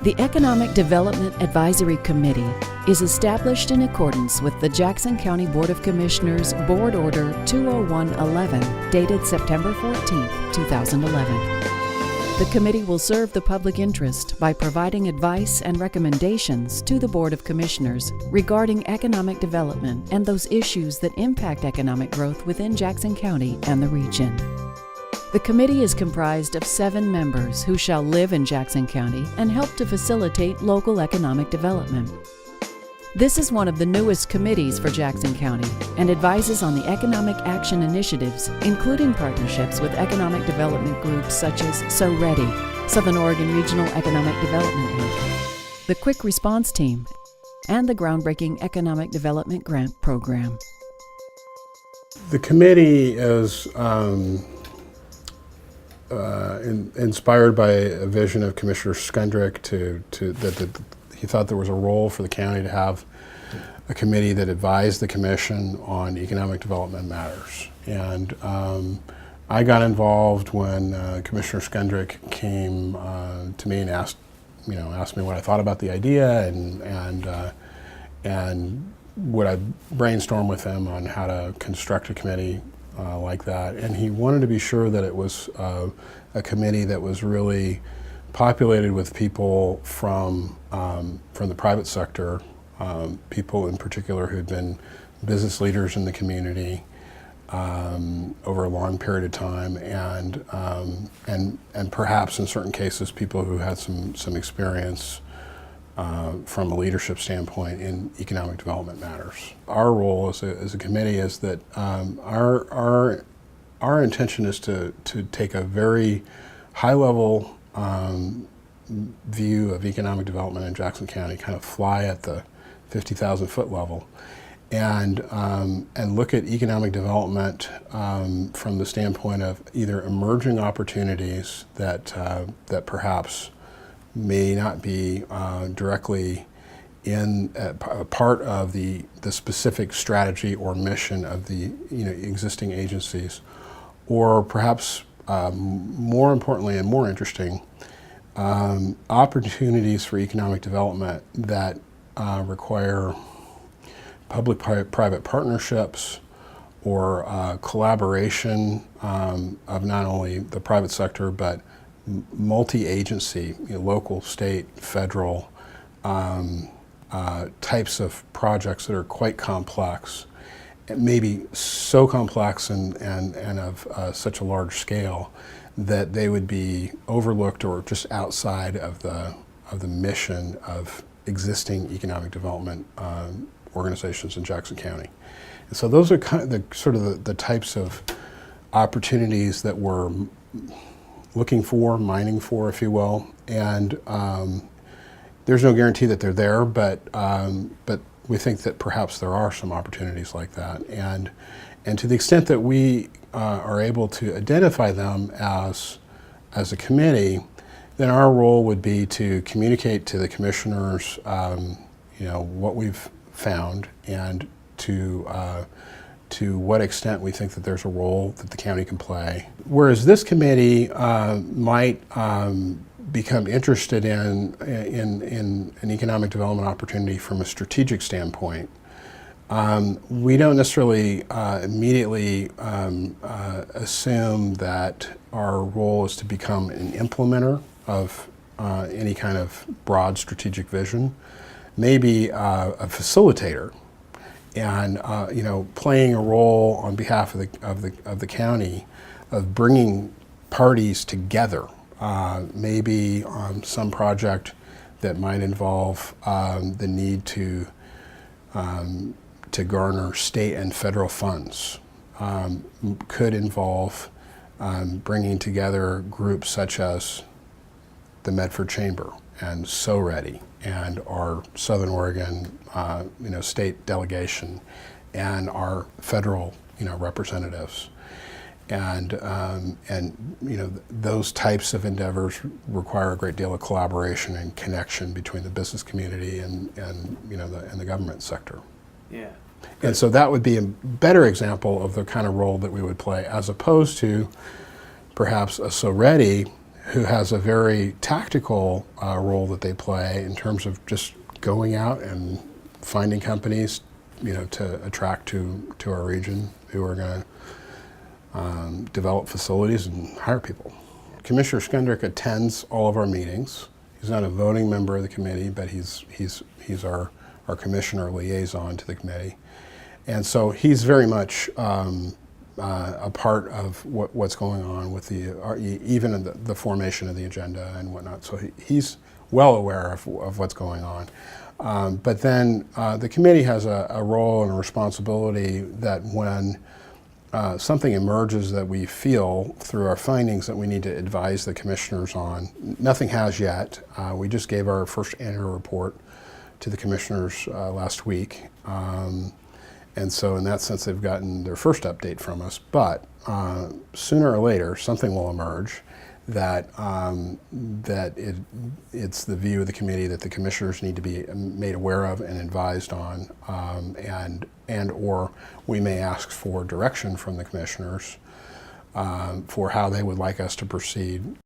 The Economic Development Advisory Committee is established in accordance with the Jackson County Board of Commissioners Board Order 20111, dated September 14, 2011. The committee will serve the public interest by providing advice and recommendations to the Board of Commissioners regarding economic development and those issues that impact economic growth within Jackson County and the region. The committee is comprised of 7 members who shall live in Jackson County and help to facilitate local economic development. This is one of the newest committees for Jackson County and advises on the economic action initiatives, including partnerships with economic development groups such as So Ready, Southern Oregon Regional Economic Development Inc., the Quick Response Team, and the groundbreaking Economic Development Grant Program. The committee is inspired by a vision of Commissioner Skundrich that he thought there was a role for the county to have a committee that advised the commission on economic development matters. And I got involved when Commissioner Skundrich came to me and asked me what I thought about the idea and would I brainstorm with him on how to construct a committee like that. And he wanted to be sure that it was a committee that was really populated with people from the private sector, people in particular who'd been business leaders in the community over a long period of time, and perhaps in certain cases people who had some experience from a leadership standpoint in economic development matters. Our role as a committee is that our intention is to take a very high-level view of economic development in Jackson County, kind of fly at the 50,000-foot level, and look at economic development from the standpoint of either emerging opportunities that perhaps may not be directly in a part of the specific strategy or mission of the existing agencies, or perhaps more importantly and more interesting, opportunities for economic development that require public-private partnerships or collaboration of not only the private sector but multi-agency, local, state, federal types of projects that are quite complex, maybe so complex and of such a large scale that they would be overlooked or just outside of the mission of existing economic development organizations in Jackson County. And so those are kind of the types of opportunities that we're looking for, mining for, if you will, and there's no guarantee that they're there, but we think that perhaps there are some opportunities like that, and to the extent that we are able to identify them as a committee, then our role would be to communicate to the commissioners, what we've found and to what extent we think that there's a role that the county can play. Whereas this committee might become interested in an economic development opportunity from a strategic standpoint, we don't necessarily immediately assume that our role is to become an implementer of any kind of broad strategic vision, maybe a facilitator, and playing a role on behalf of the county of bringing parties together, maybe on some project that might involve the need to garner state and federal funds, could involve bringing together groups such as the Medford Chamber and So Ready and our Southern Oregon state delegation and our federal representatives, and those types of endeavors require a great deal of collaboration and connection between the business community and the government sector. Yeah. And so that would be a better example of the kind of role that we would play, as opposed to perhaps a So Ready, who has a very tactical role that they play in terms of just going out and finding companies, to attract to our region who are going to develop facilities and hire people. Commissioner Skundrich attends all of our meetings. He's not a voting member of the committee, but he's our commissioner liaison to the committee. And so he's very much a part of what's going on with even in the formation of the agenda and whatnot. So he's well aware of what's going on. But then the committee has a role and a responsibility that when something emerges that we feel through our findings that we need to advise the commissioners on. Nothing has yet. We just gave our first annual report to the commissioners last week. And so in that sense, they've gotten their first update from us. But sooner or later, something will emerge that it's the view of the committee that the commissioners need to be made aware of and advised on, and or we may ask for direction from the commissioners for how they would like us to proceed.